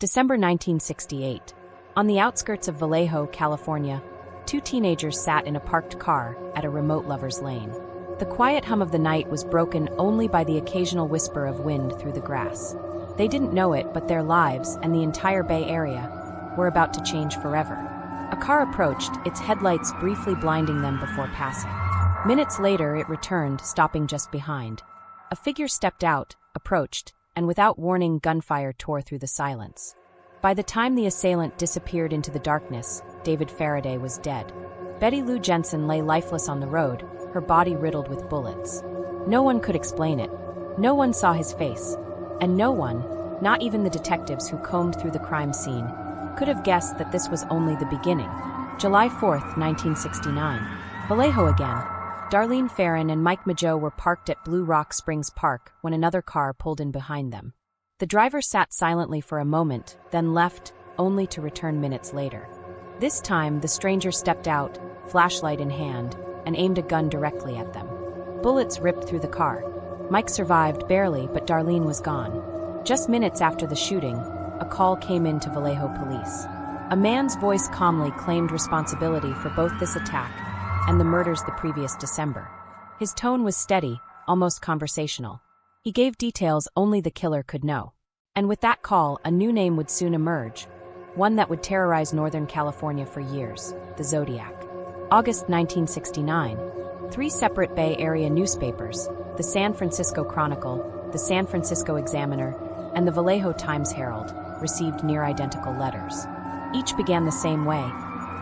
December 1968. On the outskirts of Vallejo, California, two teenagers sat in a parked car at a remote lover's lane. The quiet hum of the night was broken only by the occasional whisper of wind through the grass. They didn't know it, but their lives and the entire Bay Area were about to change forever. A car approached, its headlights briefly blinding them before passing. Minutes later, it returned, stopping just behind. A figure stepped out, approached, and without warning, gunfire tore through the silence. By the time the assailant disappeared into the darkness, David Faraday was dead. Betty Lou Jensen lay lifeless on the road, her body riddled with bullets. No one could explain it. No one saw his face. And no one, not even the detectives who combed through the crime scene, could have guessed that this was only the beginning. July 4, 1969. Vallejo again. Darlene Ferrin and Mike Mageau were parked at Blue Rock Springs Park when another car pulled in behind them. The driver sat silently for a moment, then left, only to return minutes later. This time, the stranger stepped out, flashlight in hand, and aimed a gun directly at them. Bullets ripped through the car. Mike survived barely, but Darlene was gone. Just minutes after the shooting, a call came in to Vallejo police. A man's voice calmly claimed responsibility for both this attack and the murders the previous December. His tone was steady, almost conversational. He gave details only the killer could know. And with that call, a new name would soon emerge, one that would terrorize Northern California for years: the Zodiac. August 1969. Three separate Bay Area newspapers, the San Francisco Chronicle, the San Francisco Examiner, and the Vallejo Times-Herald, received near-identical letters. Each began the same way: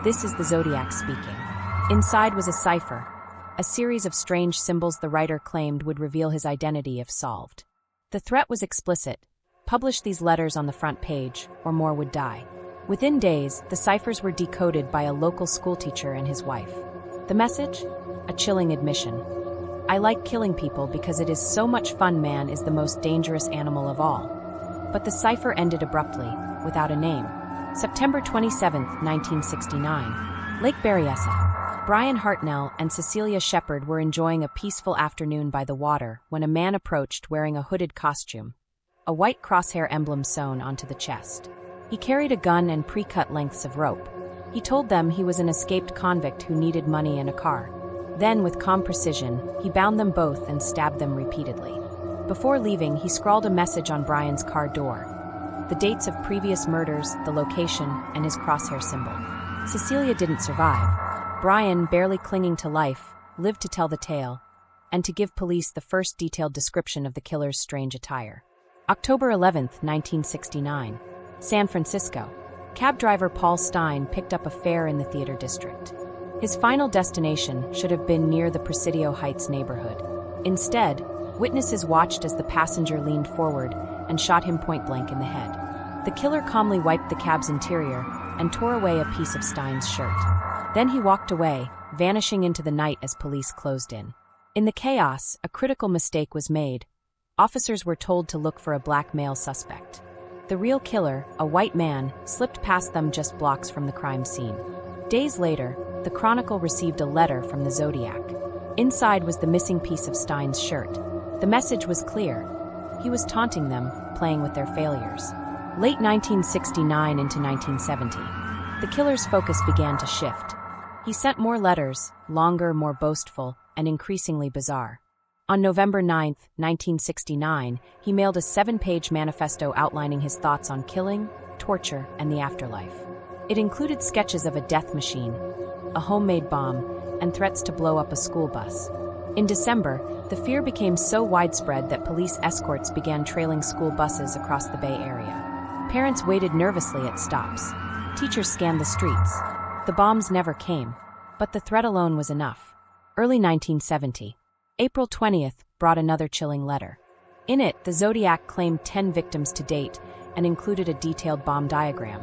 "This is the Zodiac speaking." Inside was a cipher, a series of strange symbols the writer claimed would reveal his identity if solved. The threat was explicit: publish these letters on the front page, or more would die. Within days, the ciphers were decoded by a local schoolteacher and his wife. The message? A chilling admission. "I like killing people because it is so much fun. Man is the most dangerous animal of all." But the cipher ended abruptly, without a name. September 27, 1969. Lake Berryessa. Bryan Hartnell and Cecilia Shepard were enjoying a peaceful afternoon by the water when a man approached wearing a hooded costume, a white crosshair emblem sewn onto the chest. He carried a gun and pre-cut lengths of rope. He told them he was an escaped convict who needed money and a car. Then, with calm precision, he bound them both and stabbed them repeatedly. Before leaving, he scrawled a message on Bryan's car door: the dates of previous murders, the location, and his crosshair symbol. Cecilia didn't survive. Bryan, barely clinging to life, lived to tell the tale, and to give police the first detailed description of the killer's strange attire. October 11, 1969. San Francisco. Cab driver Paul Stine picked up a fare in the theater district. His final destination should have been near the Presidio Heights neighborhood. Instead, witnesses watched as the passenger leaned forward and shot him point-blank in the head. The killer calmly wiped the cab's interior and tore away a piece of Stine's shirt. Then he walked away, vanishing into the night as police closed in. In the chaos, a critical mistake was made. Officers were told to look for a black male suspect. The real killer, a white man, slipped past them just blocks from the crime scene. Days later, the Chronicle received a letter from the Zodiac. Inside was the missing piece of Stine's shirt. The message was clear. He was taunting them, playing with their failures. Late 1969 into 1970. The killer's focus began to shift. He sent more letters, longer, more boastful, and increasingly bizarre. On November 9, 1969, he mailed a 7-page manifesto outlining his thoughts on killing, torture, and the afterlife. It included sketches of a death machine, a homemade bomb, and threats to blow up a school bus. In December, the fear became so widespread that police escorts began trailing school buses across the Bay Area. Parents waited nervously at stops. Teachers scanned the streets. The bombs never came, but the threat alone was enough. Early 1970. April 20th brought another chilling letter. In it, the Zodiac claimed 10 victims to date and included a detailed bomb diagram,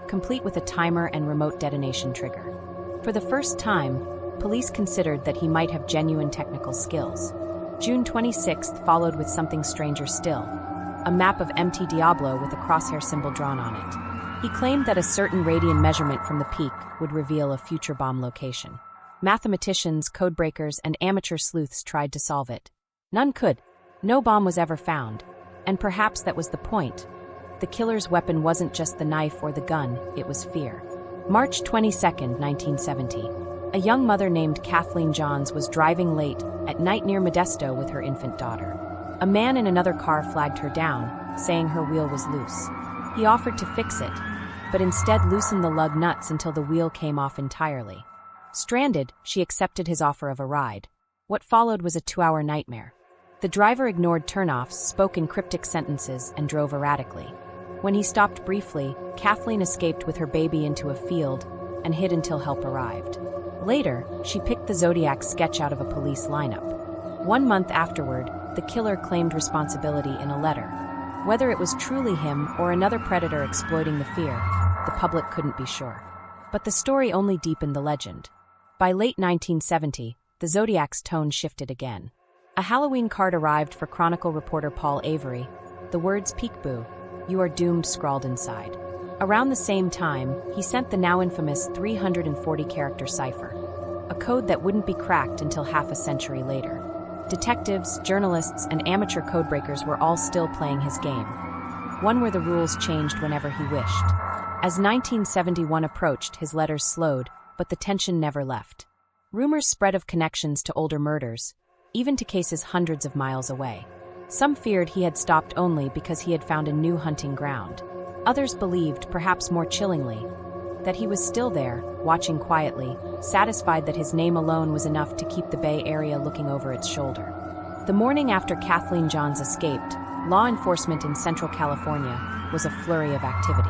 complete with a timer and remote detonation trigger. For the first time, police considered that he might have genuine technical skills. June 26th followed with something stranger still: a map of Mt. Diablo with a crosshair symbol drawn on it. He claimed that a certain radian measurement from the peak would reveal a future bomb location. Mathematicians, codebreakers, and amateur sleuths tried to solve it. None could. No bomb was ever found. And perhaps that was the point. The killer's weapon wasn't just the knife or the gun, it was fear. March 22, 1970. A young mother named Kathleen Johns was driving late at night near Modesto with her infant daughter. A man in another car flagged her down, saying her wheel was loose. He offered to fix it, but instead loosened the lug nuts until the wheel came off entirely. Stranded, she accepted his offer of a ride. What followed was a 2-hour nightmare. The driver ignored turnoffs, spoke in cryptic sentences, and drove erratically. When he stopped briefly, Kathleen escaped with her baby into a field and hid until help arrived. Later, she picked the Zodiac sketch out of a police lineup. 1 month afterward, the killer claimed responsibility in a letter. Whether it was truly him or another predator exploiting the fear, the public couldn't be sure. But the story only deepened the legend. By late 1970, the Zodiac's tone shifted again. A Halloween card arrived for Chronicle reporter Paul Avery, the words "Peekaboo, you are doomed" scrawled inside. Around the same time, he sent the now infamous 340-character cipher, a code that wouldn't be cracked until half a century later. Detectives, journalists, and amateur codebreakers were all still playing his game, one where the rules changed whenever he wished. As 1971 approached, his letters slowed, but the tension never left. Rumors spread of connections to older murders, even to cases hundreds of miles away. Some feared he had stopped only because he had found a new hunting ground. Others believed, perhaps more chillingly, that he was still there, watching quietly, satisfied that his name alone was enough to keep the Bay Area looking over its shoulder. The morning after Kathleen Johns escaped, law enforcement in Central California was a flurry of activity.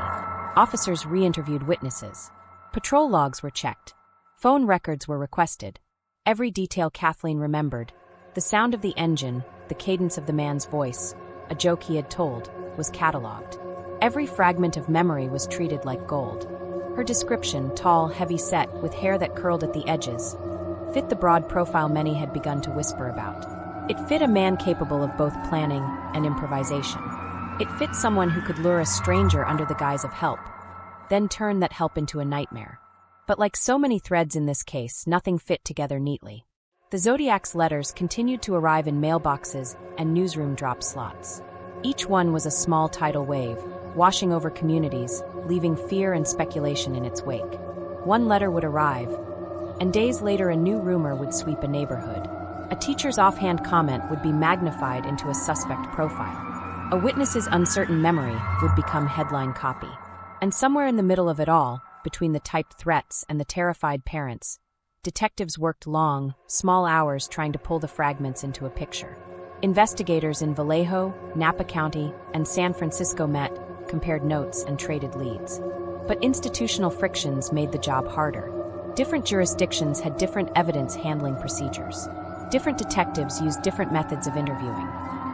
Officers re-interviewed witnesses. Patrol logs were checked. Phone records were requested. Every detail Kathleen remembered, the sound of the engine, the cadence of the man's voice, a joke he had told, was catalogued. Every fragment of memory was treated like gold. Her description, tall, heavy-set, with hair that curled at the edges, fit the broad profile many had begun to whisper about. It fit a man capable of both planning and improvisation. It fit someone who could lure a stranger under the guise of help, then turn that help into a nightmare. But like so many threads in this case, nothing fit together neatly. The Zodiac's letters continued to arrive in mailboxes and newsroom drop slots. Each one was a small tidal wave, washing over communities, leaving fear and speculation in its wake. One letter would arrive, and days later a new rumor would sweep a neighborhood. A teacher's offhand comment would be magnified into a suspect profile. A witness's uncertain memory would become headline copy. And somewhere in the middle of it all, between the typed threats and the terrified parents, detectives worked long, small hours trying to pull the fragments into a picture. Investigators in Vallejo, Napa County, and San Francisco met, compared notes, and traded leads. But institutional frictions made the job harder. Different jurisdictions had different evidence handling procedures. Different detectives used different methods of interviewing.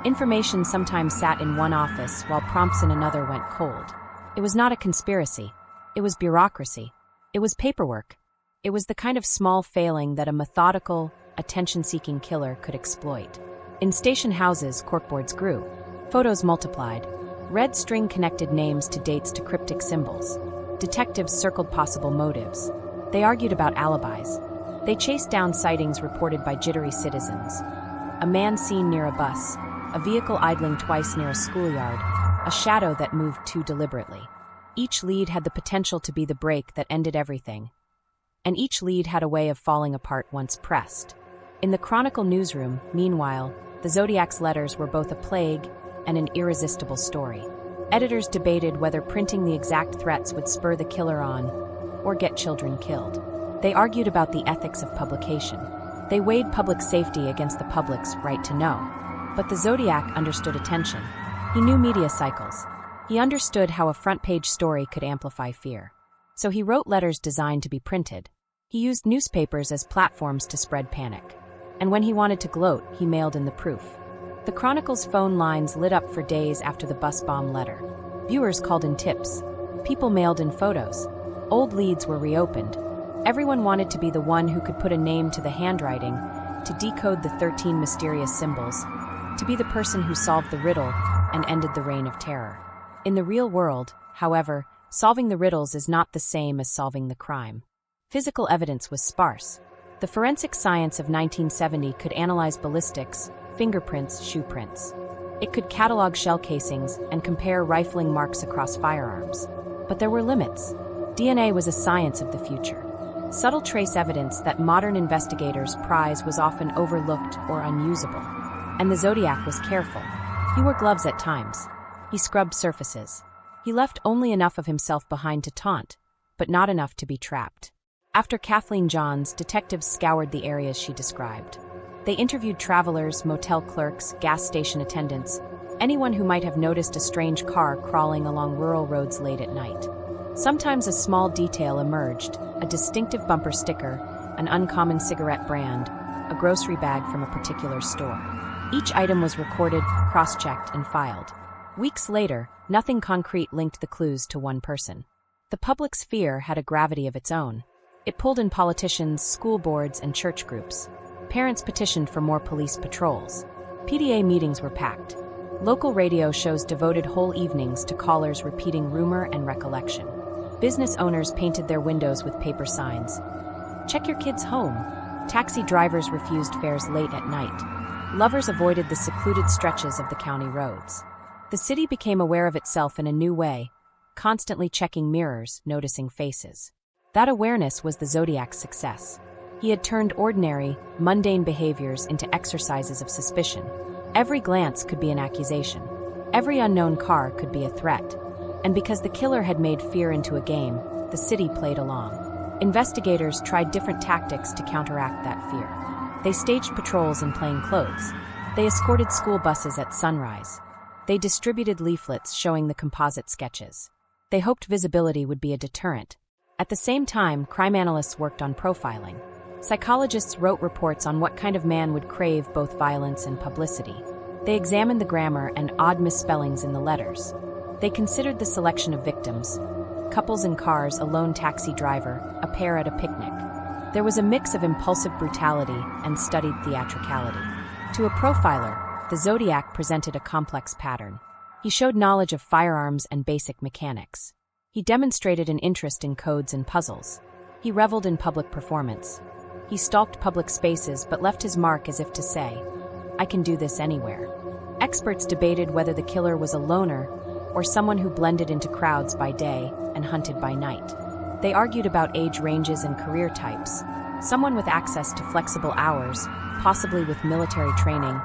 Information sometimes sat in one office while prompts in another went cold. It was not a conspiracy. It was bureaucracy. It was paperwork. It was the kind of small failing that a methodical, attention-seeking killer could exploit. In station houses, corkboards grew. Photos multiplied. Red string connected names to dates to cryptic symbols. Detectives circled possible motives. They argued about alibis. They chased down sightings reported by jittery citizens. A man seen near a bus, a vehicle idling twice near a schoolyard, a shadow that moved too deliberately. Each lead had the potential to be the break that ended everything. And each lead had a way of falling apart once pressed. In the Chronicle newsroom, meanwhile, the Zodiac's letters were both a plague and an irresistible story. Editors debated whether printing the exact threats would spur the killer on or get children killed. They argued about the ethics of publication. They weighed public safety against the public's right to know. But the Zodiac understood attention. He knew media cycles. He understood how a front-page story could amplify fear. So he wrote letters designed to be printed. He used newspapers as platforms to spread panic. And when he wanted to gloat, he mailed in the proof. The Chronicle's phone lines lit up for days after the bus bomb letter. Viewers called in tips. People mailed in photos. Old leads were reopened. Everyone wanted to be the one who could put a name to the handwriting, to decode the 13 mysterious symbols, to be the person who solved the riddle and ended the reign of terror. In the real world, however, solving the riddles is not the same as solving the crime. Physical evidence was sparse. The forensic science of 1970 could analyze ballistics, fingerprints, shoe prints. It could catalog shell casings and compare rifling marks across firearms. But there were limits. DNA was a science of the future. Subtle trace evidence that modern investigators prize was often overlooked or unusable. And the Zodiac was careful. He wore gloves at times. He scrubbed surfaces. He left only enough of himself behind to taunt, but not enough to be trapped. After Kathleen Johns, detectives scoured the areas she described. They interviewed travelers, motel clerks, gas station attendants, anyone who might have noticed a strange car crawling along rural roads late at night. Sometimes a small detail emerged, a distinctive bumper sticker, an uncommon cigarette brand, a grocery bag from a particular store. Each item was recorded, cross-checked, and filed. Weeks later, nothing concrete linked the clues to one person. The public's fear had a gravity of its own. It pulled in politicians, school boards, and church groups. Parents petitioned for more police patrols. PDA meetings were packed. Local radio shows devoted whole evenings to callers repeating rumor and recollection. Business owners painted their windows with paper signs. Check your kids home. Taxi drivers refused fares late at night. Lovers avoided the secluded stretches of the county roads. The city became aware of itself in a new way, constantly checking mirrors, noticing faces. That awareness was the Zodiac's success. He had turned ordinary, mundane behaviors into exercises of suspicion. Every glance could be an accusation. Every unknown car could be a threat. And because the killer had made fear into a game, the city played along. Investigators tried different tactics to counteract that fear. They staged patrols in plain clothes. They escorted school buses at sunrise. They distributed leaflets showing the composite sketches. They hoped visibility would be a deterrent. At the same time, crime analysts worked on profiling. Psychologists wrote reports on what kind of man would crave both violence and publicity. They examined the grammar and odd misspellings in the letters. They considered the selection of victims: couples in cars, a lone taxi driver, a pair at a picnic. There was a mix of impulsive brutality and studied theatricality. To a profiler, the Zodiac presented a complex pattern. He showed knowledge of firearms and basic mechanics. He demonstrated an interest in codes and puzzles. He reveled in public performance. He stalked public spaces but left his mark as if to say, "I can do this anywhere." Experts debated whether the killer was a loner or someone who blended into crowds by day and hunted by night. They argued about age ranges and career types, someone with access to flexible hours, possibly with military training,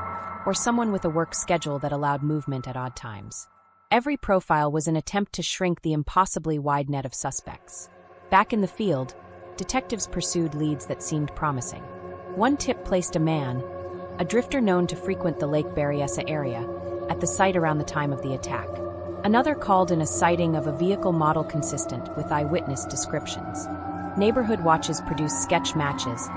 or someone with a work schedule that allowed movement at odd times. Every profile was an attempt to shrink the impossibly wide net of suspects. Back in the field, detectives pursued leads that seemed promising. One tip placed a man, a drifter known to frequent the Lake Berryessa area, at the site around the time of the attack. Another called in a sighting of a vehicle model consistent with eyewitness descriptions. Neighborhood watches produced sketch matches,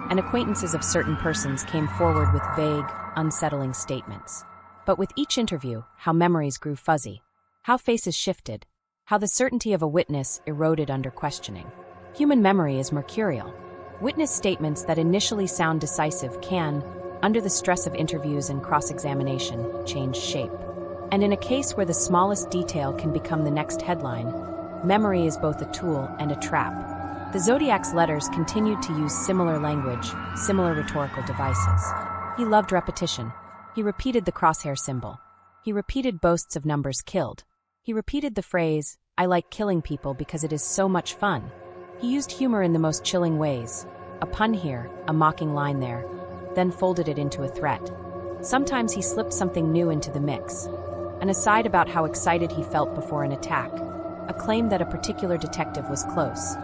and acquaintances of certain persons came forward with vague, unsettling statements. But with each interview, how memories grew fuzzy, how faces shifted, how the certainty of a witness eroded under questioning. Human memory is mercurial. Witness statements that initially sound decisive can, under the stress of interviews and cross-examination, change shape. And in a case where the smallest detail can become the next headline, memory is both a tool and a trap. The Zodiac's letters continued to use similar language, similar rhetorical devices. He loved repetition. He repeated the crosshair symbol. He repeated boasts of numbers killed. He repeated the phrase, "I like killing people because it is so much fun." He used humor in the most chilling ways, a pun here, a mocking line there, then folded it into a threat. Sometimes he slipped something new into the mix. An aside about how excited he felt before an attack, a claim that a particular detective was close,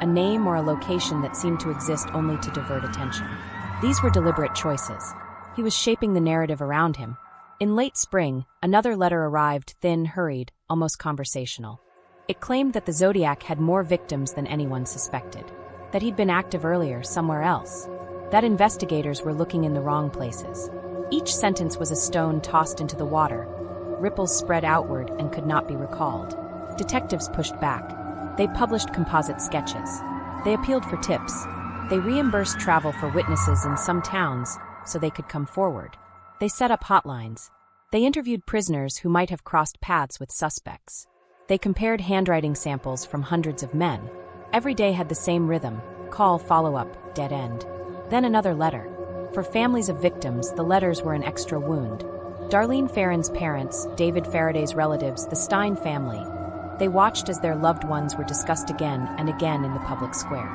a name or a location that seemed to exist only to divert attention. These were deliberate choices. He was shaping the narrative around him. In late spring, another letter arrived, thin, hurried, almost conversational. It claimed that the Zodiac had more victims than anyone suspected, that he'd been active earlier, somewhere else, that investigators were looking in the wrong places. Each sentence was a stone tossed into the water. Ripples spread outward and could not be recalled. Detectives pushed back. They published composite sketches. They appealed for tips. They reimbursed travel for witnesses in some towns so they could come forward. They set up hotlines. They interviewed prisoners who might have crossed paths with suspects. They compared handwriting samples from hundreds of men. Every day had the same rhythm: call, follow-up, dead end. Then another letter. For families of victims, the letters were an extra wound. Darlene Farron's parents, David Faraday's relatives, the Stine family, they watched as their loved ones were discussed again and again in the public square.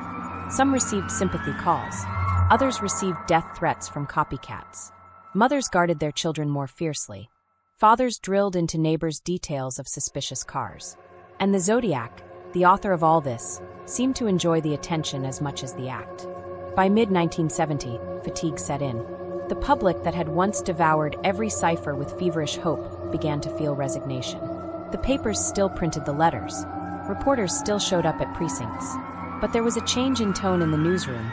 Some received sympathy calls. Others received death threats from copycats. Mothers guarded their children more fiercely. Fathers drilled into neighbors' details of suspicious cars. And the Zodiac, the author of all this, seemed to enjoy the attention as much as the act. By mid-1970, fatigue set in. The public that had once devoured every cipher with feverish hope began to feel resignation. The papers still printed the letters. Reporters still showed up at precincts. But there was a change in tone in the newsroom.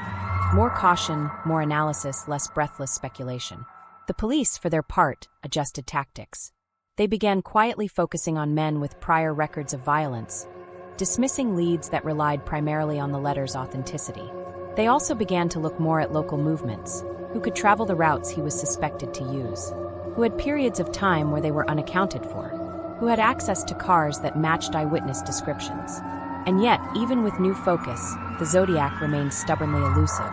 More caution, more analysis, less breathless speculation. The police, for their part, adjusted tactics. They began quietly focusing on men with prior records of violence, dismissing leads that relied primarily on the letter's authenticity. They also began to look more at local movements, who could travel the routes he was suspected to use, who had periods of time where they were unaccounted for, who had access to cars that matched eyewitness descriptions. And yet, even with new focus, the Zodiac remained stubbornly elusive.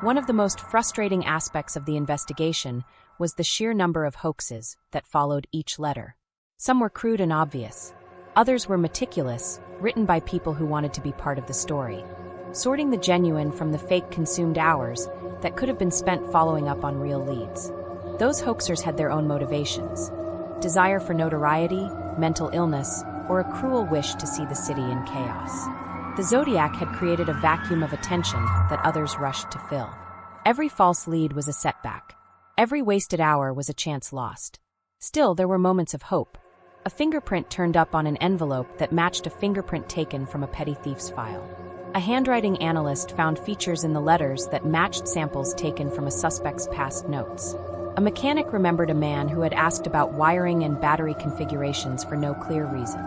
One of the most frustrating aspects of the investigation was the sheer number of hoaxes that followed each letter. Some were crude and obvious. Others were meticulous, written by people who wanted to be part of the story. Sorting the genuine from the fake consumed hours that could have been spent following up on real leads. Those hoaxers had their own motivations: desire for notoriety, mental illness, or a cruel wish to see the city in chaos. The Zodiac had created a vacuum of attention that others rushed to fill. Every false lead was a setback. Every wasted hour was a chance lost. Still, there were moments of hope. A fingerprint turned up on an envelope that matched a fingerprint taken from a petty thief's file. A handwriting analyst found features in the letters that matched samples taken from a suspect's past notes. A mechanic remembered a man who had asked about wiring and battery configurations for no clear reason.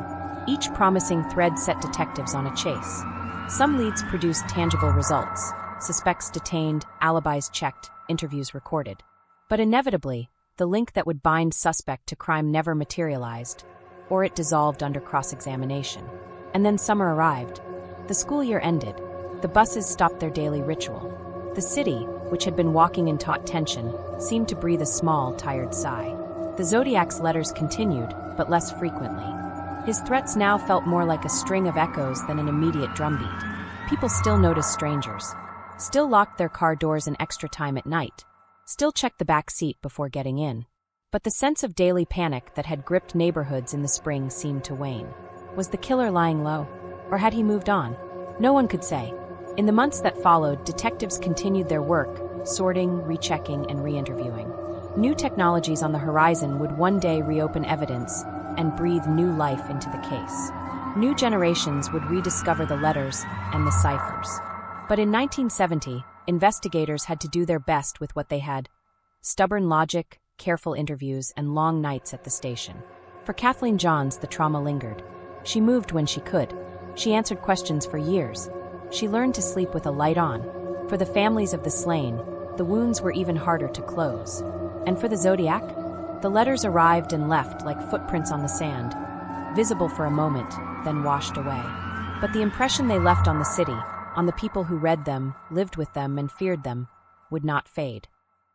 Each promising thread set detectives on a chase. Some leads produced tangible results: suspects detained, alibis checked, interviews recorded. But inevitably, the link that would bind suspect to crime never materialized, or it dissolved under cross-examination. And then summer arrived. The school year ended. The buses stopped their daily ritual. The city, which had been walking in taut tension, seemed to breathe a small, tired sigh. The Zodiac's letters continued, but less frequently. His threats now felt more like a string of echoes than an immediate drumbeat. People still noticed strangers, still locked their car doors an extra time at night, still checked the back seat before getting in. But the sense of daily panic that had gripped neighborhoods in the spring seemed to wane. Was the killer lying low? Or had he moved on? No one could say. In the months that followed, detectives continued their work, sorting, rechecking, and re-interviewing. New technologies on the horizon would one day reopen evidence and breathe new life into the case. New generations would rediscover the letters and the ciphers. But in 1970, investigators had to do their best with what they had: stubborn logic, careful interviews, and long nights at the station. For Kathleen Johns, the trauma lingered. She moved when she could. She answered questions for years. She learned to sleep with a light on. For the families of the slain, the wounds were even harder to close. And for the Zodiac, the letters arrived and left like footprints on the sand, visible for a moment, then washed away. But the impression they left on the city, on the people who read them, lived with them, and feared them, would not fade.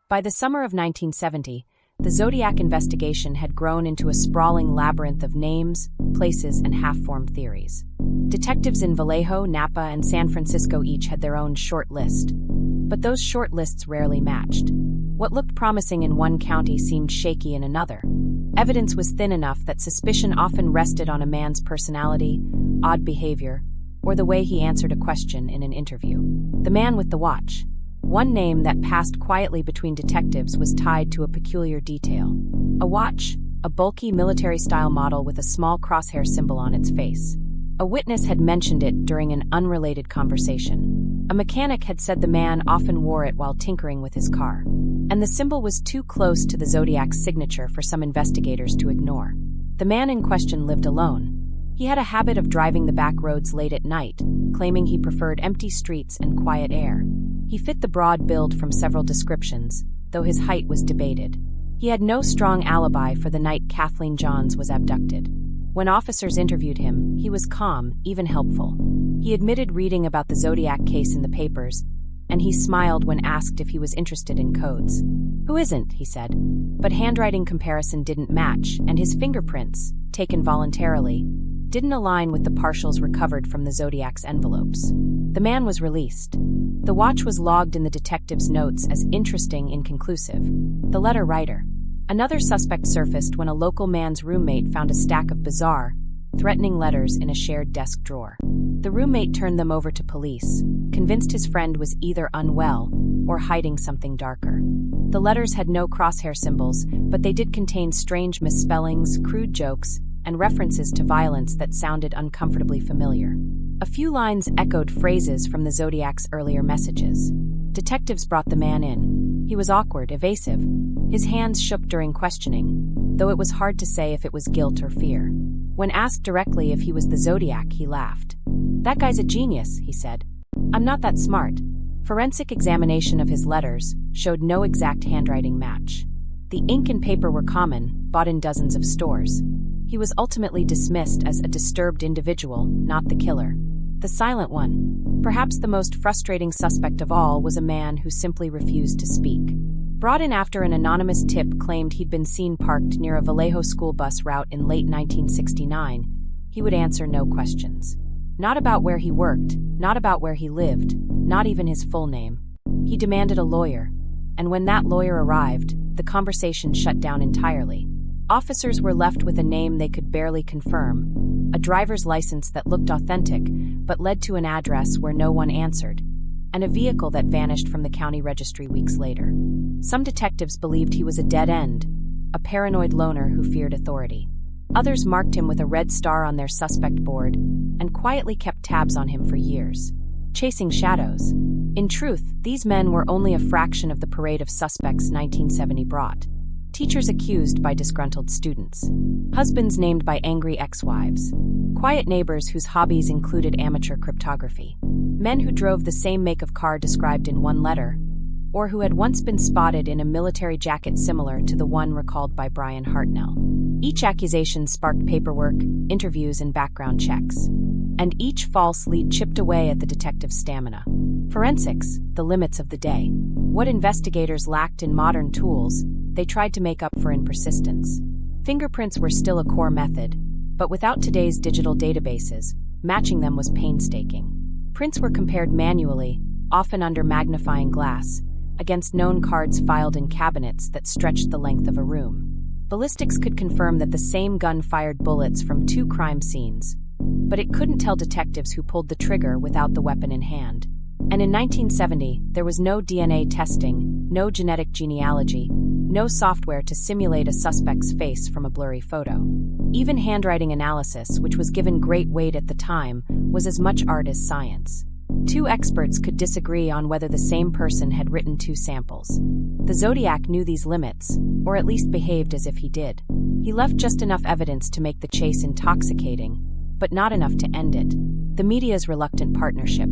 By the summer of 1970, the Zodiac investigation had grown into a sprawling labyrinth of names, places, and half-formed theories. Detectives in Vallejo, Napa, and San Francisco each had their own short list. But those short lists rarely matched. What looked promising in one county seemed shaky in another. Evidence was thin enough that suspicion often rested on a man's personality, odd behavior, or the way he answered a question in an interview. The man with the watch. One name that passed quietly between detectives was tied to a peculiar detail. A watch, a bulky military-style model with a small crosshair symbol on its face. A witness had mentioned it during an unrelated conversation. A mechanic had said the man often wore it while tinkering with his car. And the symbol was too close to the Zodiac's signature for some investigators to ignore. The man in question lived alone. He had a habit of driving the back roads late at night, claiming he preferred empty streets and quiet air. He fit the broad build from several descriptions, though his height was debated. He had no strong alibi for the night Kathleen Johns was abducted. When officers interviewed him, he was calm, even helpful. He admitted reading about the Zodiac case in the papers, and he smiled when asked if he was interested in codes. "Who isn't?" he said. But handwriting comparison didn't match, and his fingerprints, taken voluntarily, didn't align with the partials recovered from the Zodiac's envelopes. The man was released. The watch was logged in the detective's notes as interesting, inconclusive. The letter writer. Another suspect surfaced when a local man's roommate found a stack of bizarre, threatening letters in a shared desk drawer. The roommate turned them over to police, convinced his friend was either unwell or hiding something darker. The letters had no crosshair symbols, but they did contain strange misspellings, crude jokes, and references to violence that sounded uncomfortably familiar. A few lines echoed phrases from the Zodiac's earlier messages. Detectives brought the man in. He was awkward, evasive. His hands shook during questioning, though it was hard to say if it was guilt or fear. When asked directly if he was the Zodiac, he laughed. "That guy's a genius," he said. "I'm not that smart." Forensic examination of his letters showed no exact handwriting match. The ink and paper were common, bought in dozens of stores. He was ultimately dismissed as a disturbed individual, not the killer. The silent one. Perhaps the most frustrating suspect of all was a man who simply refused to speak. Brought in after an anonymous tip claimed he'd been seen parked near a Vallejo school bus route in late 1969, he would answer no questions. Not about where he worked, not about where he lived, not even his full name. He demanded a lawyer, and when that lawyer arrived, the conversation shut down entirely. Officers were left with a name they could barely confirm, a driver's license that looked authentic but led to an address where no one answered, and a vehicle that vanished from the county registry weeks later. Some detectives believed he was a dead end, a paranoid loner who feared authority. Others marked him with a red star on their suspect board and quietly kept tabs on him for years. Chasing shadows. In truth, these men were only a fraction of the parade of suspects 1970 brought. Teachers accused by disgruntled students. Husbands named by angry ex-wives. Quiet neighbors whose hobbies included amateur cryptography. Men who drove the same make of car described in one letter, or who had once been spotted in a military jacket similar to the one recalled by Bryan Hartnell. Each accusation sparked paperwork, interviews, and background checks. And each false lead chipped away at the detective's stamina. Forensics, the limits of the day. What investigators lacked in modern tools, they tried to make up for in persistence. Fingerprints were still a core method, but without today's digital databases, matching them was painstaking. Prints were compared manually, often under magnifying glass, against known cards filed in cabinets that stretched the length of a room. Ballistics could confirm that the same gun fired bullets from two crime scenes, but it couldn't tell detectives who pulled the trigger without the weapon in hand. And in 1970, there was no DNA testing, no genetic genealogy, no software to simulate a suspect's face from a blurry photo. Even handwriting analysis, which was given great weight at the time, was as much art as science. Two experts could disagree on whether the same person had written two samples. The Zodiac knew these limits, or at least behaved as if he did. He left just enough evidence to make the chase intoxicating, but not enough to end it. The media's reluctant partnership.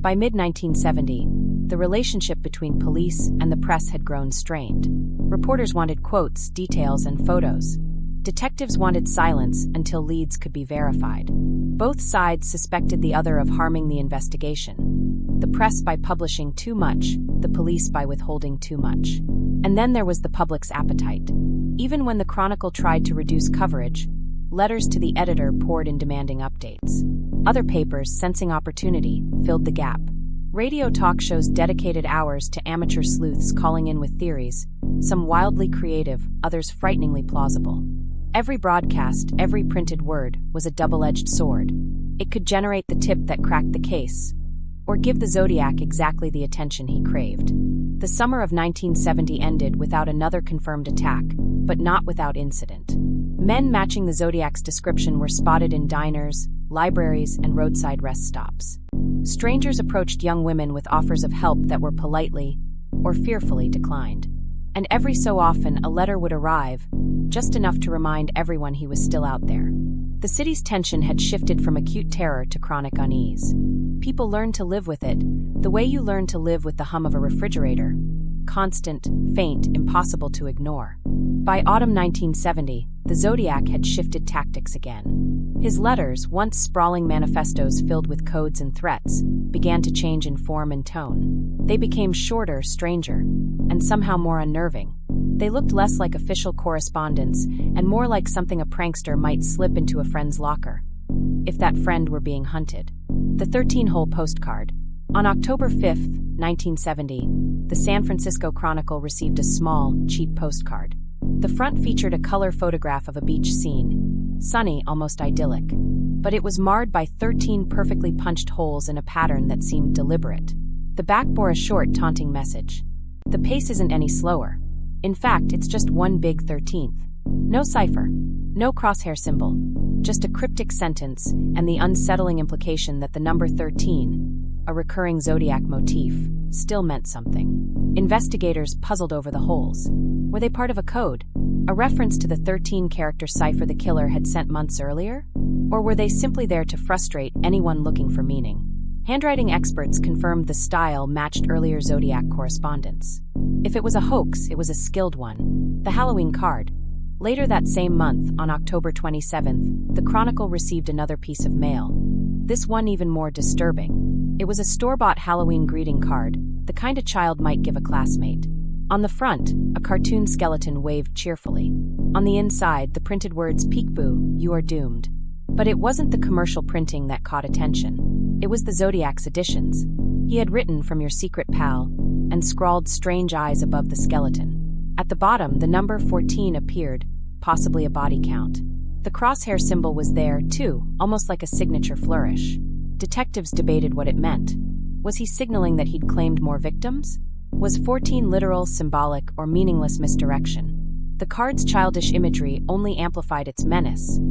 By mid-1970, the relationship between police and the press had grown strained. Reporters wanted quotes, details, and photos. Detectives wanted silence until leads could be verified. Both sides suspected the other of harming the investigation. The press by publishing too much, the police by withholding too much. And then there was the public's appetite. Even when the Chronicle tried to reduce coverage, letters to the editor poured in demanding updates. Other papers, sensing opportunity, filled the gap. Radio talk shows dedicated hours to amateur sleuths calling in with theories, some wildly creative, others frighteningly plausible. Every broadcast, every printed word, was a double-edged sword. It could generate the tip that cracked the case, or give the Zodiac exactly the attention he craved. The summer of 1970 ended without another confirmed attack, but not without incident. Men matching the Zodiac's description were spotted in diners, libraries, and roadside rest stops. Strangers approached young women with offers of help that were politely or fearfully declined. And every so often a letter would arrive, just enough to remind everyone he was still out there. The city's tension had shifted from acute terror to chronic unease. People learned to live with it, the way you learn to live with the hum of a refrigerator. Constant, faint, impossible to ignore. By autumn 1970, the Zodiac had shifted tactics again. His letters, once sprawling manifestos filled with codes and threats, began to change in form and tone. They became shorter, stranger, and somehow more unnerving. They looked less like official correspondence and more like something a prankster might slip into a friend's locker, if that friend were being hunted. The 13-hole postcard. On October 5, 1970, the San Francisco Chronicle received a small, cheap postcard. The front featured a color photograph of a beach scene, sunny, almost idyllic, but it was marred by 13 perfectly punched holes in a pattern that seemed deliberate. The back bore a short, taunting message. The pace isn't any slower. In fact, it's just one big 13th. No cipher, no crosshair symbol, just a cryptic sentence and the unsettling implication that the number 13, a recurring Zodiac motif, still meant something. Investigators puzzled over the holes. Were they part of a code, a reference to the 13-character cipher the killer had sent months earlier? Or were they simply there to frustrate anyone looking for meaning? Handwriting experts confirmed the style matched earlier Zodiac correspondence. If it was a hoax, it was a skilled one. The Halloween card. Later that same month, on October 27th, the Chronicle received another piece of mail. This one even more disturbing. It was a store-bought Halloween greeting card, the kind a child might give a classmate. On the front, a cartoon skeleton waved cheerfully. On the inside, the printed words, "Peekaboo, you are doomed." But it wasn't the commercial printing that caught attention. It was the Zodiac's editions. He had written "From your secret pal" and scrawled strange eyes above the skeleton. At the bottom, the number 14 appeared, possibly a body count. The crosshair symbol was there, too, almost like a signature flourish. Detectives debated what it meant. Was he signaling that he'd claimed more victims? Was 14 literal, symbolic, or meaningless misdirection? The card's childish imagery only amplified its menace,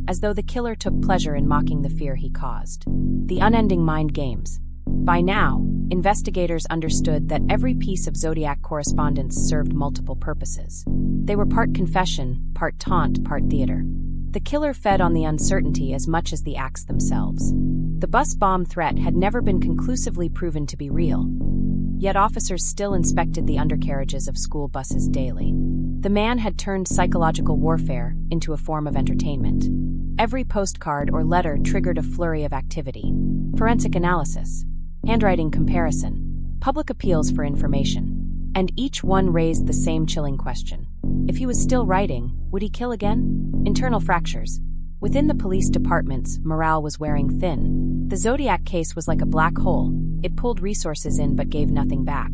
as though the killer took pleasure in mocking the fear he caused. The unending mind games. By now, investigators understood that every piece of Zodiac correspondence served multiple purposes. They were part confession, part taunt, part theater. The killer fed on the uncertainty as much as the acts themselves. The bus bomb threat had never been conclusively proven to be real, yet officers still inspected the undercarriages of school buses daily. The man had turned psychological warfare into a form of entertainment. Every postcard or letter triggered a flurry of activity. Forensic analysis, handwriting comparison, public appeals for information, and each one raised the same chilling question. If he was still writing, would he kill again? Internal fractures. Within the police departments, morale was wearing thin. The Zodiac case was like a black hole. It pulled resources in but gave nothing back.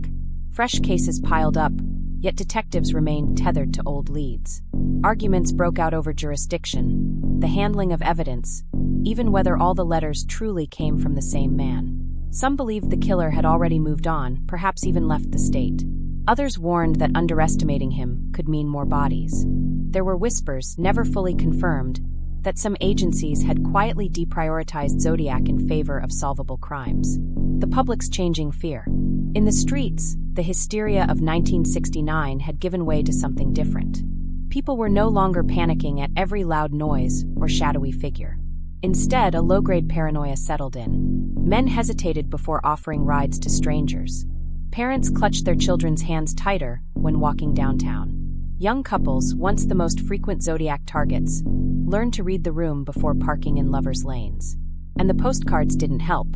Fresh cases piled up, yet detectives remained tethered to old leads. Arguments broke out over jurisdiction, the handling of evidence, even whether all the letters truly came from the same man. Some believed the killer had already moved on, perhaps even left the state. Others warned that underestimating him could mean more bodies. There were whispers, never fully confirmed, that some agencies had quietly deprioritized Zodiac in favor of solvable crimes. The public's changing fear. In the streets, the hysteria of 1969 had given way to something different. People were no longer panicking at every loud noise or shadowy figure. Instead, a low-grade paranoia settled in. Men hesitated before offering rides to strangers. Parents clutched their children's hands tighter when walking downtown. Young couples, once the most frequent Zodiac targets, learned to read the room before parking in lovers' lanes. And the postcards didn't help.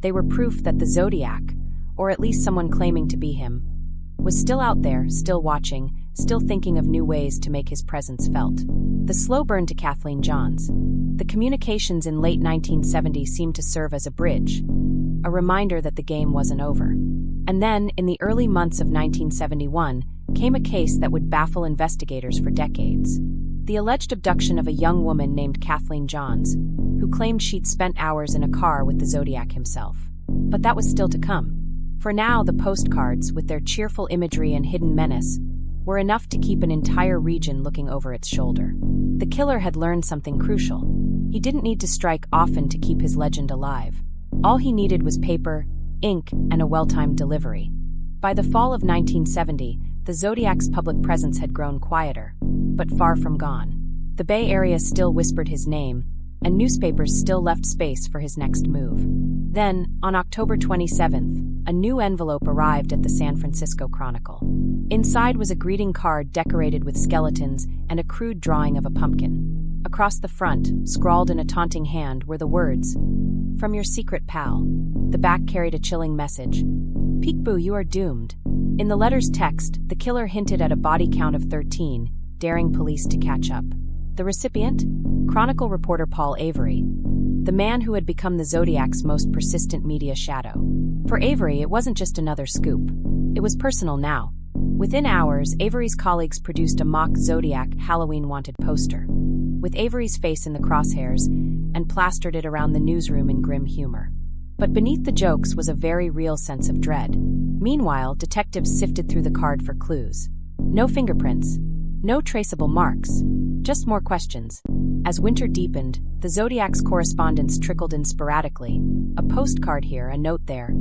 They were proof that the Zodiac, or at least someone claiming to be him, was still out there, still watching, still thinking of new ways to make his presence felt. The slow burn to Kathleen Johns. The communications in late 1970 seemed to serve as a bridge, a reminder that the game wasn't over. And then, in the early months of 1971, came a case that would baffle investigators for decades. The alleged abduction of a young woman named Kathleen Johns, who claimed she'd spent hours in a car with the Zodiac himself. But that was still to come. For now, the postcards, with their cheerful imagery and hidden menace, were enough to keep an entire region looking over its shoulder. The killer had learned something crucial. He didn't need to strike often to keep his legend alive. All he needed was paper, ink, and a well-timed delivery. By the fall of 1970, the Zodiac's public presence had grown quieter, but far from gone. The Bay Area still whispered his name, and newspapers still left space for his next move. Then, on October 27th, a new envelope arrived at the San Francisco Chronicle. Inside was a greeting card decorated with skeletons and a crude drawing of a pumpkin. Across the front, scrawled in a taunting hand, were the words, "From your secret pal." The back carried a chilling message. "Peekaboo, you are doomed." In the letter's text, the killer hinted at a body count of 13, daring police to catch up. The recipient? Chronicle reporter Paul Avery, the man who had become the Zodiac's most persistent media shadow. For Avery, it wasn't just another scoop. It was personal now. Within hours, Avery's colleagues produced a mock Zodiac Halloween wanted poster, with Avery's face in the crosshairs, and plastered it around the newsroom in grim humor. But beneath the jokes was a very real sense of dread. Meanwhile, detectives sifted through the card for clues. No fingerprints, no traceable marks, just more questions. As winter deepened, the Zodiac's correspondence trickled in sporadically, a postcard here, a note there,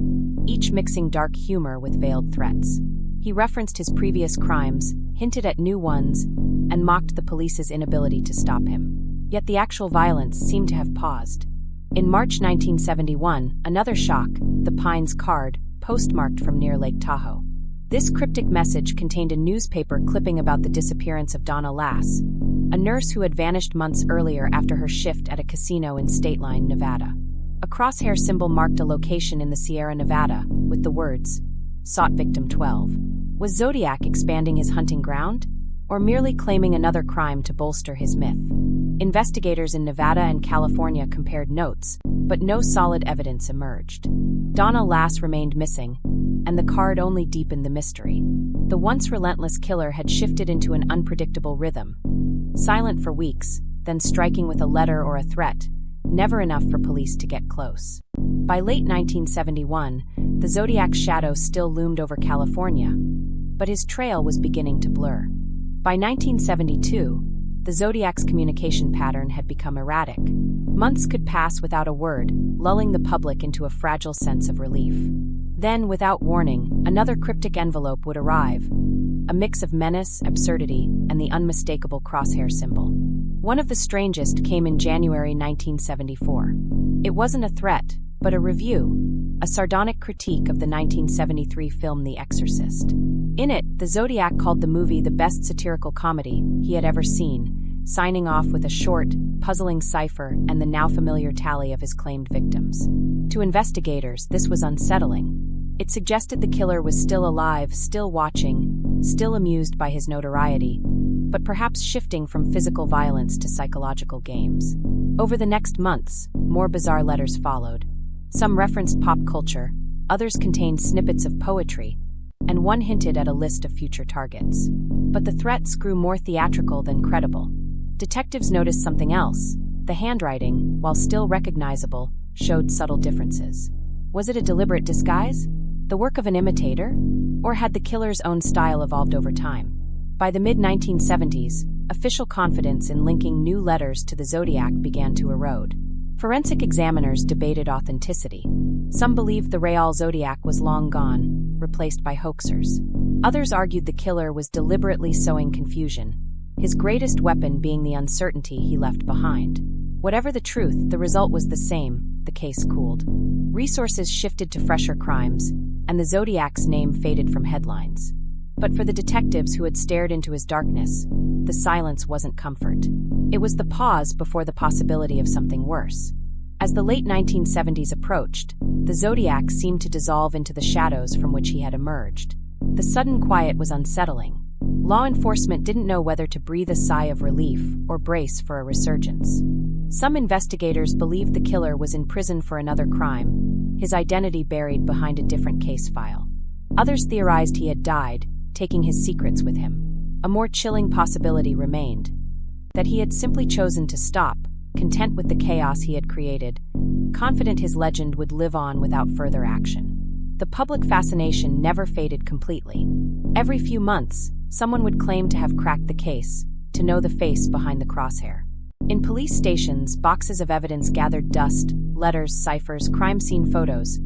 each mixing dark humor with veiled threats. He referenced his previous crimes, hinted at new ones, and mocked the police's inability to stop him. Yet the actual violence seemed to have paused. In March 1971, another shock, the Pines card, postmarked from near Lake Tahoe. This cryptic message contained a newspaper clipping about the disappearance of Donna Lass, a nurse who had vanished months earlier after her shift at a casino in Stateline, Nevada. A crosshair symbol marked a location in the Sierra Nevada, with the words, "Sought Victim 12. Was Zodiac expanding his hunting ground, or merely claiming another crime to bolster his myth? Investigators in Nevada and California compared notes, but no solid evidence emerged. Donna Lass remained missing, and the card only deepened the mystery. The once relentless killer had shifted into an unpredictable rhythm, silent for weeks, then striking with a letter or a threat, never enough for police to get close. By late 1971, the Zodiac's shadow still loomed over California, but his trail was beginning to blur. By 1972, the Zodiac's communication pattern had become erratic. Months could pass without a word, lulling the public into a fragile sense of relief. Then, without warning, another cryptic envelope would arrive, a mix of menace, absurdity, and the unmistakable crosshair symbol. One of the strangest came in January 1974. It wasn't a threat, but a review, a sardonic critique of the 1973 film The Exorcist. In it, the Zodiac called the movie the best satirical comedy he had ever seen, signing off with a short, puzzling cipher and the now familiar tally of his claimed victims. To investigators, this was unsettling. It suggested the killer was still alive, still watching, still amused by his notoriety, but perhaps shifting from physical violence to psychological games. Over the next months, more bizarre letters followed. Some referenced pop culture, others contained snippets of poetry, and one hinted at a list of future targets. But the threats grew more theatrical than credible. Detectives noticed something else. The handwriting, while still recognizable, showed subtle differences. Was it a deliberate disguise? The work of an imitator? Or had the killer's own style evolved over time? By the mid-1970s, official confidence in linking new letters to the Zodiac began to erode. Forensic examiners debated authenticity. Some believed the Real Zodiac was long gone, replaced by hoaxers. Others argued the killer was deliberately sowing confusion, his greatest weapon being the uncertainty he left behind. Whatever the truth, the result was the same: the case cooled. Resources shifted to fresher crimes, and the Zodiac's name faded from headlines. But for the detectives who had stared into his darkness, the silence wasn't comfort. It was the pause before the possibility of something worse. As the late 1970s approached, the Zodiac seemed to dissolve into the shadows from which he had emerged. The sudden quiet was unsettling. Law enforcement didn't know whether to breathe a sigh of relief or brace for a resurgence. Some investigators believed the killer was in prison for another crime, his identity buried behind a different case file. Others theorized he had died, taking his secrets with him. A more chilling possibility remained: that he had simply chosen to stop, content with the chaos he had created, confident his legend would live on without further action. The public fascination never faded completely. Every few months, someone would claim to have cracked the case, to know the face behind the crosshair. In police stations, boxes of evidence gathered dust, letters, ciphers, crime scene photos,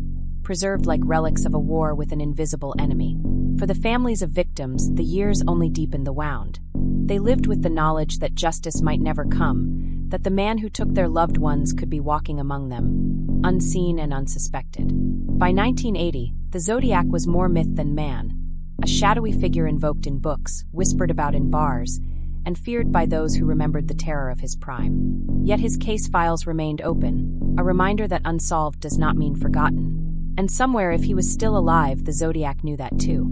preserved like relics of a war with an invisible enemy. For the families of victims, the years only deepened the wound. They lived with the knowledge that justice might never come, that the man who took their loved ones could be walking among them, unseen and unsuspected. By 1980, the Zodiac was more myth than man, a shadowy figure invoked in books, whispered about in bars, and feared by those who remembered the terror of his prime. Yet his case files remained open, a reminder that unsolved does not mean forgotten. And somewhere, if he was still alive, the Zodiac knew that too.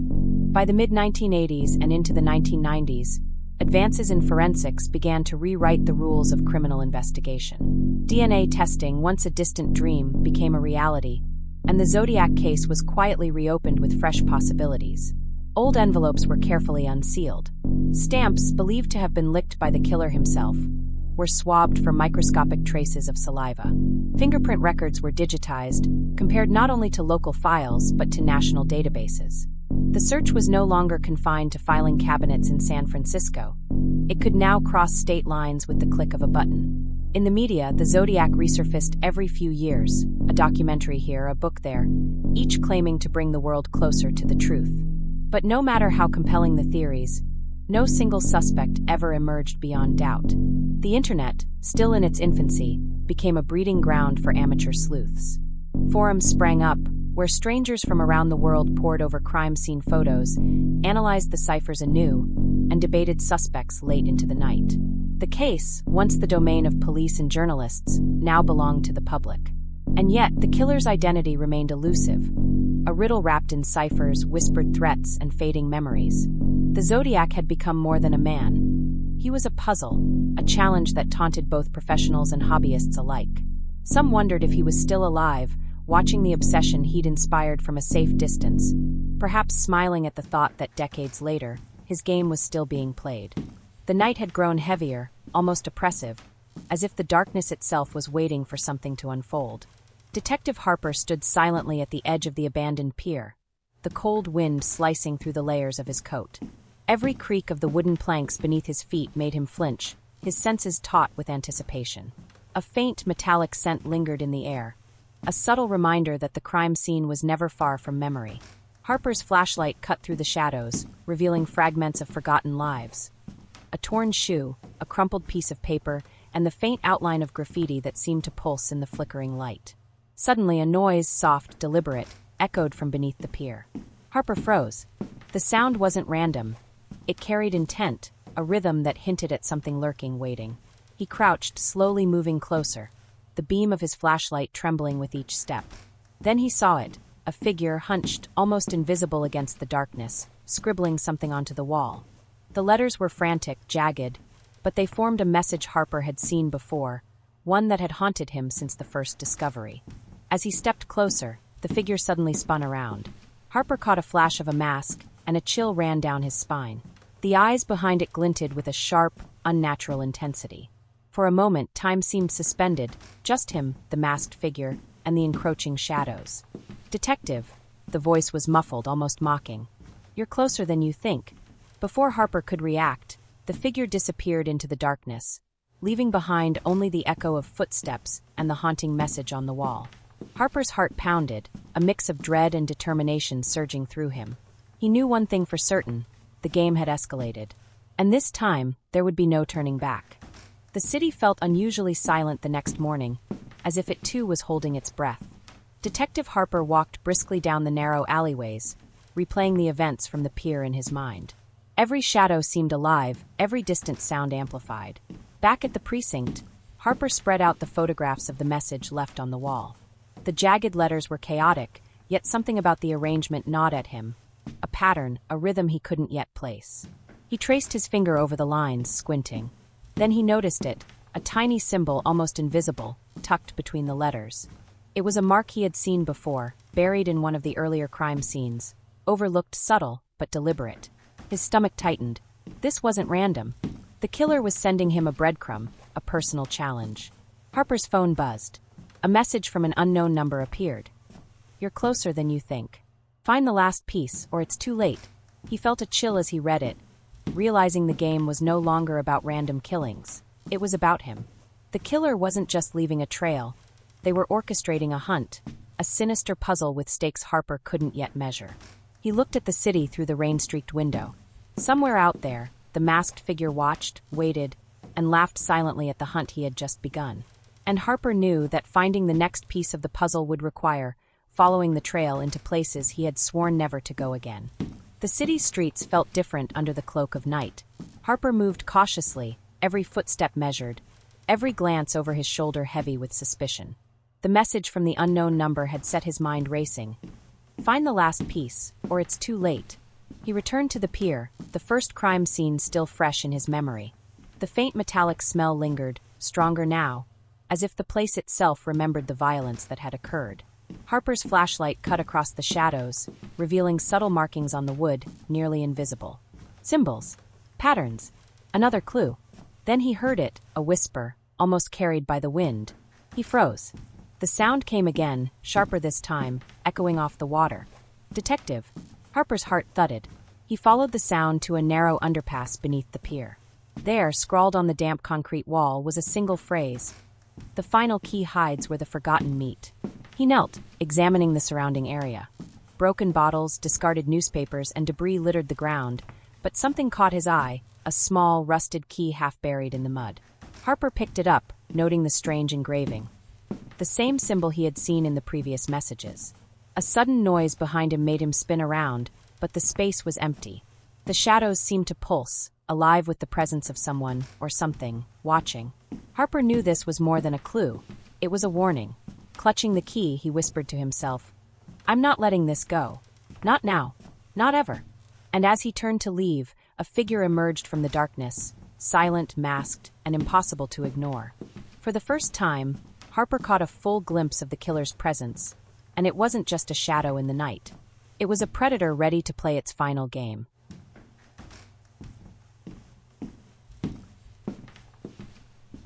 By the mid-1980s and into the 1990s, advances in forensics began to rewrite the rules of criminal investigation. DNA testing, once a distant dream, became a reality, and the Zodiac case was quietly reopened with fresh possibilities. Old envelopes were carefully unsealed. Stamps, believed to have been licked by the killer himself, were swabbed for microscopic traces of saliva. Fingerprint records were digitized, compared not only to local files but to national databases. The search was no longer confined to filing cabinets in San Francisco. It could now cross state lines with the click of a button. In the media, the Zodiac resurfaced every few years, a documentary here, a book there, each claiming to bring the world closer to the truth. But no matter how compelling the theories, no single suspect ever emerged beyond doubt. The internet, still in its infancy, became a breeding ground for amateur sleuths. Forums sprang up, where strangers from around the world pored over crime scene photos, analyzed the ciphers anew, and debated suspects late into the night. The case, once the domain of police and journalists, now belonged to the public. And yet, the killer's identity remained elusive, a riddle wrapped in ciphers, whispered threats, and fading memories. The Zodiac had become more than a man. He was a puzzle, a challenge that taunted both professionals and hobbyists alike. Some wondered if he was still alive, watching the obsession he'd inspired from a safe distance, perhaps smiling at the thought that decades later, his game was still being played. The night had grown heavier, almost oppressive, as if the darkness itself was waiting for something to unfold. Detective Harper stood silently at the edge of the abandoned pier, the cold wind slicing through the layers of his coat. Every creak of the wooden planks beneath his feet made him flinch, his senses taut with anticipation. A faint metallic scent lingered in the air, a subtle reminder that the crime scene was never far from memory. Harper's flashlight cut through the shadows, revealing fragments of forgotten lives. A torn shoe, a crumpled piece of paper, and the faint outline of graffiti that seemed to pulse in the flickering light. Suddenly, a noise, soft, deliberate, echoed from beneath the pier. Harper froze. The sound wasn't random. It carried intent, a rhythm that hinted at something lurking, waiting. He crouched, slowly moving closer, the beam of his flashlight trembling with each step. Then he saw it, a figure hunched, almost invisible against the darkness, scribbling something onto the wall. The letters were frantic, jagged, but they formed a message Harper had seen before, one that had haunted him since the first discovery. As he stepped closer, the figure suddenly spun around. Harper caught a flash of a mask, and a chill ran down his spine. The eyes behind it glinted with a sharp, unnatural intensity. For a moment, time seemed suspended, just him, the masked figure, and the encroaching shadows. "Detective," the voice was muffled, almost mocking. "You're closer than you think." Before Harper could react, the figure disappeared into the darkness, leaving behind only the echo of footsteps and the haunting message on the wall. Harper's heart pounded, a mix of dread and determination surging through him. He knew one thing for certain: the game had escalated. And this time, there would be no turning back. The city felt unusually silent the next morning, as if it too was holding its breath. Detective Harper walked briskly down the narrow alleyways, replaying the events from the pier in his mind. Every shadow seemed alive, every distant sound amplified. Back at the precinct, Harper spread out the photographs of the message left on the wall. The jagged letters were chaotic, yet something about the arrangement gnawed at him. A pattern, a rhythm he couldn't yet place. He traced his finger over the lines, squinting. Then he noticed it, a tiny symbol almost invisible, tucked between the letters. It was a mark he had seen before, buried in one of the earlier crime scenes. Overlooked, subtle, but deliberate. His stomach tightened. This wasn't random. The killer was sending him a breadcrumb, a personal challenge. Harper's phone buzzed. A message from an unknown number appeared. "You're closer than you think. Find the last piece, or it's too late." He felt a chill as he read it, realizing the game was no longer about random killings. It was about him. The killer wasn't just leaving a trail. They were orchestrating a hunt, a sinister puzzle with stakes Harper couldn't yet measure. He looked at the city through the rain-streaked window. Somewhere out there, the masked figure watched, waited, and laughed silently at the hunt he had just begun. And Harper knew that finding the next piece of the puzzle would require following the trail into places he had sworn never to go again. The city's streets felt different under the cloak of night. Harper moved cautiously, every footstep measured, every glance over his shoulder heavy with suspicion. The message from the unknown number had set his mind racing. Find the last piece, or it's too late. He returned to the pier, the first crime scene still fresh in his memory. The faint metallic smell lingered, stronger now, as if the place itself remembered the violence that had occurred. Harper's flashlight cut across the shadows, revealing subtle markings on the wood, nearly invisible. Symbols. Patterns. Another clue. Then he heard it, a whisper, almost carried by the wind. He froze. The sound came again, sharper this time, echoing off the water. Detective. Harper's heart thudded. He followed the sound to a narrow underpass beneath the pier. There, scrawled on the damp concrete wall, was a single phrase. The final key hides where the forgotten meet. He knelt, examining the surrounding area. Broken bottles, discarded newspapers, and debris littered the ground, but something caught his eye, a small, rusted key half buried in the mud. Harper picked it up, noting the strange engraving. The same symbol he had seen in the previous messages. A sudden noise behind him made him spin around, but the space was empty. The shadows seemed to pulse, alive with the presence of someone, or something, watching. Harper knew this was more than a clue. It was a warning. Clutching the key, he whispered to himself, "I'm not letting this go. Not now. Not ever." And as he turned to leave, a figure emerged from the darkness, silent, masked, and impossible to ignore. For the first time, Harper caught a full glimpse of the killer's presence, and it wasn't just a shadow in the night. It was a predator ready to play its final game.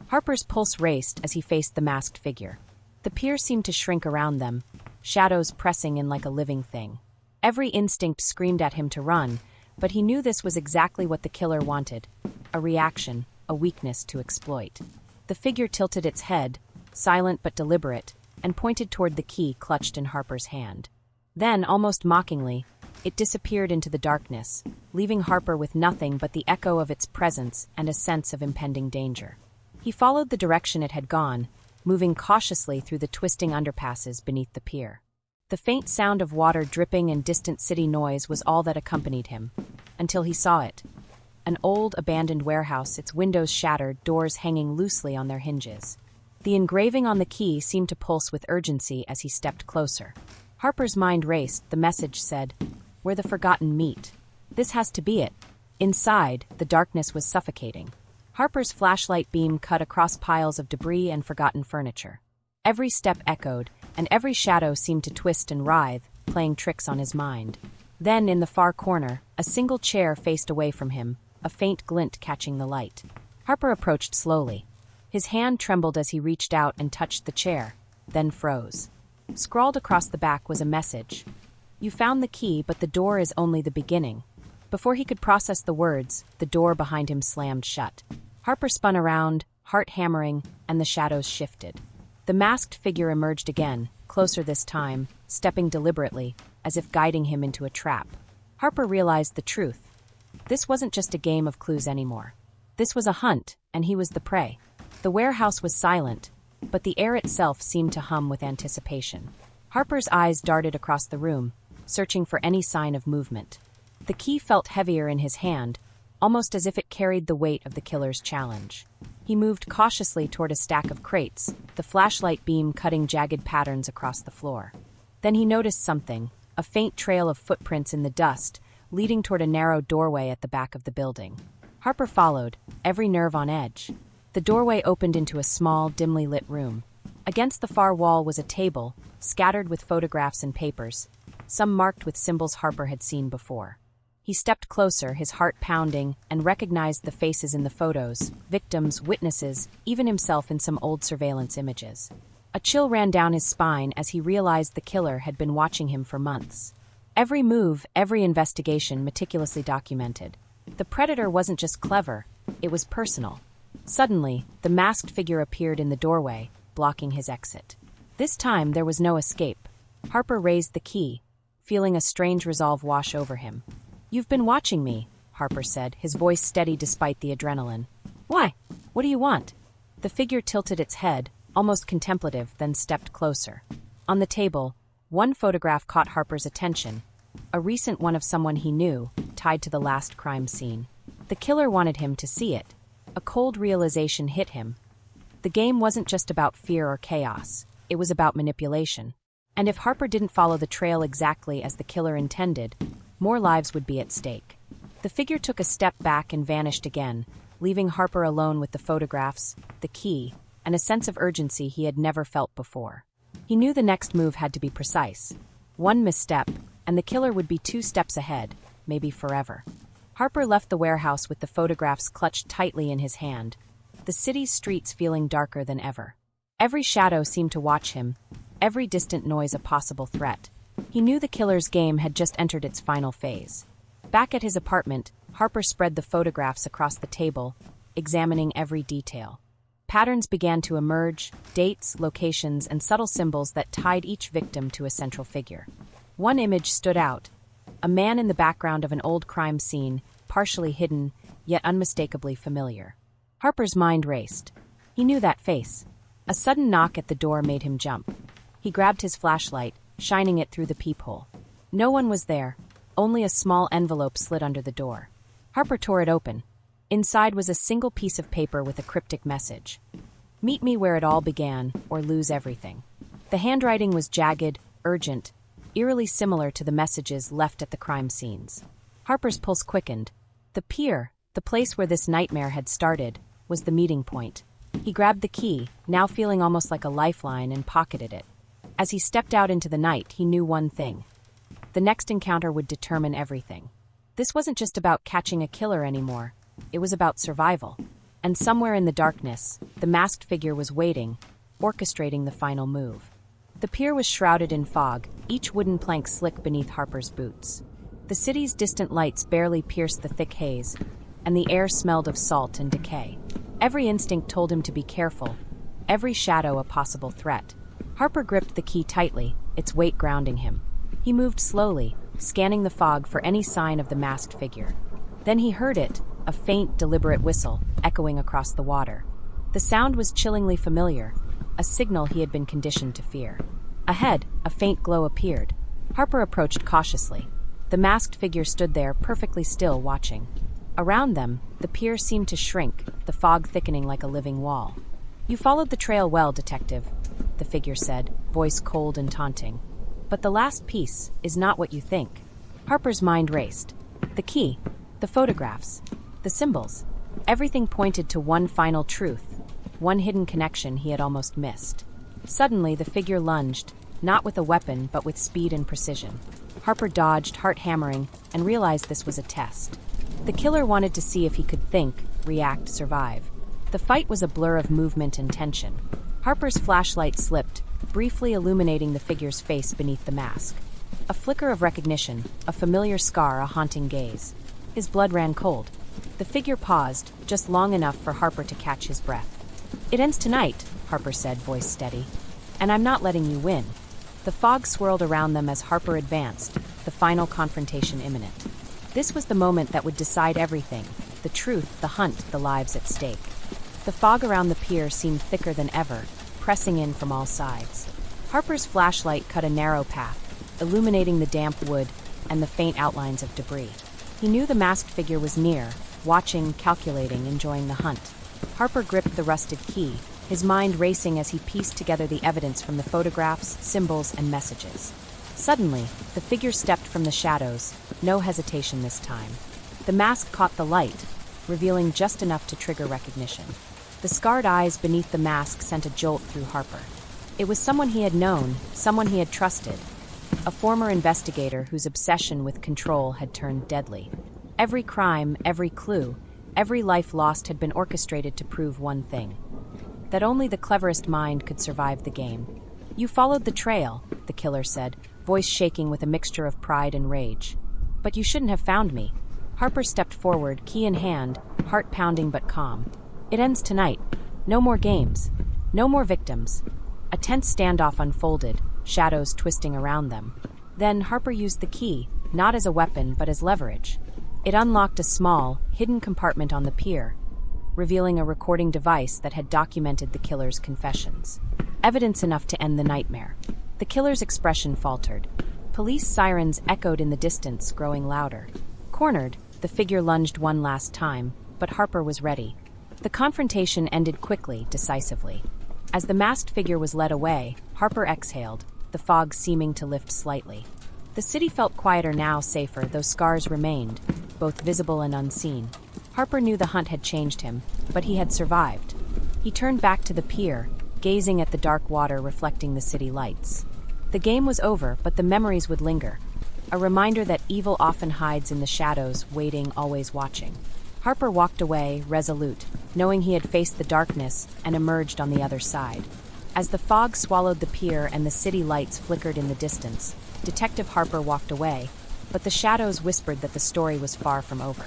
Harper's pulse raced as he faced the masked figure. The pier seemed to shrink around them, shadows pressing in like a living thing. Every instinct screamed at him to run, but he knew this was exactly what the killer wanted, a reaction, a weakness to exploit. The figure tilted its head, silent but deliberate, and pointed toward the key clutched in Harper's hand. Then, almost mockingly, it disappeared into the darkness, leaving Harper with nothing but the echo of its presence and a sense of impending danger. He followed the direction it had gone, moving cautiously through the twisting underpasses beneath the pier. The faint sound of water dripping and distant city noise was all that accompanied him, until he saw it. An old, abandoned warehouse, its windows shattered, doors hanging loosely on their hinges. The engraving on the key seemed to pulse with urgency as he stepped closer. Harper's mind raced. The message said, "Where the forgotten meet." This has to be it. Inside, the darkness was suffocating. Harper's flashlight beam cut across piles of debris and forgotten furniture. Every step echoed, and every shadow seemed to twist and writhe, playing tricks on his mind. Then, in the far corner, a single chair faced away from him, a faint glint catching the light. Harper approached slowly. His hand trembled as he reached out and touched the chair, then froze. Scrawled across the back was a message. "You found the key, but the door is only the beginning." Before he could process the words, the door behind him slammed shut. Harper spun around, heart hammering, and the shadows shifted. The masked figure emerged again, closer this time, stepping deliberately, as if guiding him into a trap. Harper realized the truth. This wasn't just a game of clues anymore. This was a hunt, and he was the prey. The warehouse was silent, but the air itself seemed to hum with anticipation. Harper's eyes darted across the room, searching for any sign of movement. The key felt heavier in his hand, almost as if it carried the weight of the killer's challenge. He moved cautiously toward a stack of crates, the flashlight beam cutting jagged patterns across the floor. Then he noticed something, a faint trail of footprints in the dust, leading toward a narrow doorway at the back of the building. Harper followed, every nerve on edge. The doorway opened into a small, dimly lit room. Against the far wall was a table, scattered with photographs and papers, some marked with symbols Harper had seen before. He stepped closer, his heart pounding, and recognized the faces in the photos, victims, witnesses, even himself in some old surveillance images. A chill ran down his spine as he realized the killer had been watching him for months. Every move, every investigation meticulously documented. The predator wasn't just clever, it was personal. Suddenly, the masked figure appeared in the doorway, blocking his exit. This time, there was no escape. Harper raised the key, feeling a strange resolve wash over him. "You've been watching me," Harper said, his voice steady despite the adrenaline. "Why? What do you want?" The figure tilted its head, almost contemplative, then stepped closer. On the table, one photograph caught Harper's attention, a recent one of someone he knew, tied to the last crime scene. The killer wanted him to see it. A cold realization hit him. The game wasn't just about fear or chaos. It was about manipulation. And if Harper didn't follow the trail exactly as the killer intended, more lives would be at stake. The figure took a step back and vanished again, leaving Harper alone with the photographs, the key, and a sense of urgency he had never felt before. He knew the next move had to be precise. One misstep, and the killer would be 2 steps ahead, maybe forever. Harper left the warehouse with the photographs clutched tightly in his hand, the city's streets feeling darker than ever. Every shadow seemed to watch him, every distant noise a possible threat. He knew the killer's game had just entered its final phase. Back at his apartment, Harper spread the photographs across the table, examining every detail. Patterns began to emerge, dates, locations, and subtle symbols that tied each victim to a central figure. One image stood out, a man in the background of an old crime scene, partially hidden, yet unmistakably familiar. Harper's mind raced. He knew that face. A sudden knock at the door made him jump. He grabbed his flashlight, shining it through the peephole. No one was there, only a small envelope slid under the door. Harper tore it open. Inside was a single piece of paper with a cryptic message. "Meet me where it all began, or lose everything." The handwriting was jagged, urgent, eerily similar to the messages left at the crime scenes. Harper's pulse quickened. The pier, the place where this nightmare had started, was the meeting point. He grabbed the key, now feeling almost like a lifeline, and pocketed it. As he stepped out into the night, he knew one thing. The next encounter would determine everything. This wasn't just about catching a killer anymore. It was about survival. And somewhere in the darkness, the masked figure was waiting, orchestrating the final move. The pier was shrouded in fog, each wooden plank slick beneath Harper's boots. The city's distant lights barely pierced the thick haze, and the air smelled of salt and decay. Every instinct told him to be careful, every shadow a possible threat. Harper gripped the key tightly, its weight grounding him. He moved slowly, scanning the fog for any sign of the masked figure. Then he heard it, a faint, deliberate whistle, echoing across the water. The sound was chillingly familiar, a signal he had been conditioned to fear. Ahead, a faint glow appeared. Harper approached cautiously. The masked figure stood there, perfectly still, watching. Around them, the pier seemed to shrink, the fog thickening like a living wall. "You followed the trail well, Detective," the figure said, voice cold and taunting. "But the last piece is not what you think." Harper's mind raced. The key, the photographs, the symbols. Everything pointed to one final truth, one hidden connection he had almost missed. Suddenly, the figure lunged, not with a weapon, but with speed and precision. Harper dodged, heart hammering, and realized this was a test. The killer wanted to see if he could think, react, survive. The fight was a blur of movement and tension. Harper's flashlight slipped, briefly illuminating the figure's face beneath the mask. A flicker of recognition, a familiar scar, a haunting gaze. His blood ran cold. The figure paused, just long enough for Harper to catch his breath. "It ends tonight," Harper said, voice steady. "And I'm not letting you win." The fog swirled around them as Harper advanced, the final confrontation imminent. This was the moment that would decide everything, the truth, the hunt, the lives at stake. The fog around the pier seemed thicker than ever, pressing in from all sides. Harper's flashlight cut a narrow path, illuminating the damp wood and the faint outlines of debris. He knew the masked figure was near, watching, calculating, enjoying the hunt. Harper gripped the rusted key, his mind racing as he pieced together the evidence from the photographs, symbols, and messages. Suddenly, the figure stepped from the shadows, no hesitation this time. The mask caught the light, revealing just enough to trigger recognition. The scarred eyes beneath the mask sent a jolt through Harper. It was someone he had known, someone he had trusted. A former investigator whose obsession with control had turned deadly. Every crime, every clue, every life lost had been orchestrated to prove one thing: that only the cleverest mind could survive the game. "You followed the trail," the killer said, voice shaking with a mixture of pride and rage. "But you shouldn't have found me." Harper stepped forward, key in hand, heart pounding but calm. "It ends tonight. No more games. No more victims." A tense standoff unfolded, shadows twisting around them. Then Harper used the key, not as a weapon but as leverage. It unlocked a small, hidden compartment on the pier, revealing a recording device that had documented the killer's confessions. Evidence enough to end the nightmare. The killer's expression faltered. Police sirens echoed in the distance, growing louder. Cornered, the figure lunged one last time, but Harper was ready. The confrontation ended quickly, decisively. As the masked figure was led away, Harper exhaled, the fog seeming to lift slightly. The city felt quieter now, safer, though scars remained, both visible and unseen. Harper knew the hunt had changed him, but he had survived. He turned back to the pier, gazing at the dark water reflecting the city lights. The game was over, but the memories would linger. A reminder that evil often hides in the shadows, waiting, always watching. Harper walked away, resolute, knowing he had faced the darkness and emerged on the other side. As the fog swallowed the pier and the city lights flickered in the distance, Detective Harper walked away, but the shadows whispered that the story was far from over.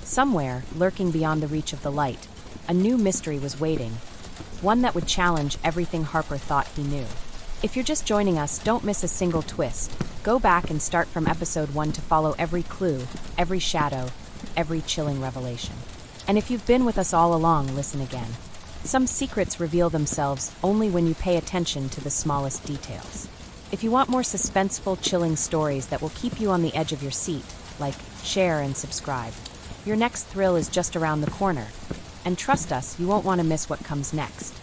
Somewhere, lurking beyond the reach of the light, a new mystery was waiting, one that would challenge everything Harper thought he knew. If you're just joining us, don't miss a single twist. Go back and start from episode 1 to follow every clue, every shadow, every chilling revelation. And if you've been with us all along, listen again. Some secrets reveal themselves only when you pay attention to the smallest details. If you want more suspenseful, chilling stories that will keep you on the edge of your seat, like, share, and subscribe. Your next thrill is just around the corner. And trust us, you won't want to miss what comes next.